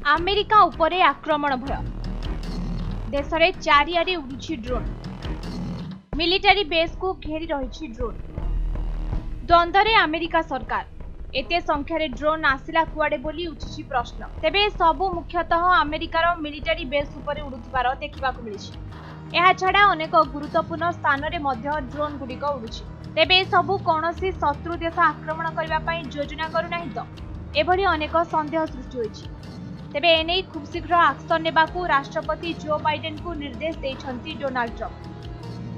America उपरे आक्रमण भय देश में चारिआडे उड़ुछि ड्रोन मिलिटारी बेस को घेरी रही ड्रोन द्वंद्व अमेरिका सरकार एते संख्यार ड्रोन आसिला कुआडे बोली उठिछि प्रश्न। तेबे सबु मुख्यतः अमेरिकार मिलिटारी बेस उपरे उड़ुथिबार देखिबाकु मिलिछि। एहा छडा अनेक गुरुत्वपूर्ण स्थान रे मध्य ड्रोन गुडिक उड़ुछि। तेबे सबु कोनोसी शत्रु देश आक्रमण करबा पई योजना करू नाही तो एभली अनेक संदेह सृष्टि होइछि। तेबे एने खूब शीघ्र एक्शन नेबाकू राष्ट्रपति जो बाइडेन को निर्देश देइछंती डोनाल्ड ट्रंप।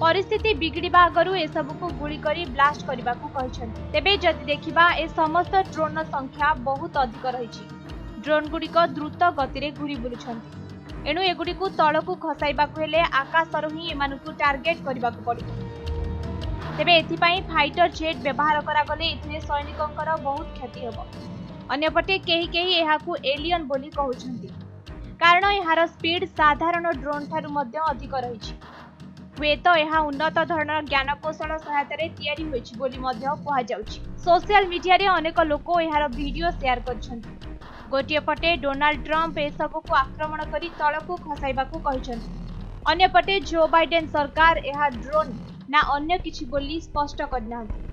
परिस्थिति बिगड़िबा आगरू एसबुक गुली करी ब्लास्ट करबाकू कहिछंती। तेबे जदि देखिबा ए समस्त ड्रोन संख्या बहुत अधिक रहिछि। ड्रोन गुडिक द्रुत गति रे घुरी बुलुछंती। एणु एगुडिकू तळकू खसाइबाकू हेले आकाशरु ही एमानकू टार्गेट करबाकू पड़िबो। तेबे एथिपाई फाइटर जेट व्यवहार करागले एथिरे सैनिकंकर बहुत क्षति हेबो। अन्यपटे केही केही एहाकू एलियन बोली कहउछंती कारण एहार स्पीड साधारण ड्रोन ठारू मध्य अधिक रहिछि। हुए तो यह उन्नत धरणर ज्ञानकौशल सहायता तैयारी होइछि बोली मध्य कहा जाउछि। सोशल मीडिया रे अनेक लोक एहार वीडियो शेयर करछंती। गोटिए पटे डोनाल्ड ट्रंप ए सबको आक्रमण करी तळकू खसाइबाकू कहिछंती। अन्यपटे जो बाइडेन सरकार एहा ड्रोन ना अन्य किछि बोली स्पष्ट करनांती।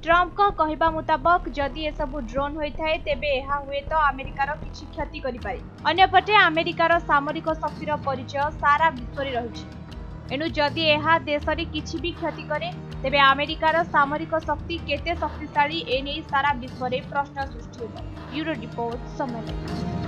ट्रंप को कहवा मुताबक जदि एसबू ड्रोन होता है तेबे यह हुए तो अमेरिकार किछि क्षति करि पारे। अन्यपटे अमेरिकार सामरिक शक्तिर परिचय सारा विश्व रे रहिछि। एनु जदि यह देश रे किछि भी क्षति करे तेबे अमेरिकार सामरिक शक्ति केते शक्तिशाली एने सारा विश्व रे प्रश्न सृष्टि होबो। यूरो रिपोर्ट समय।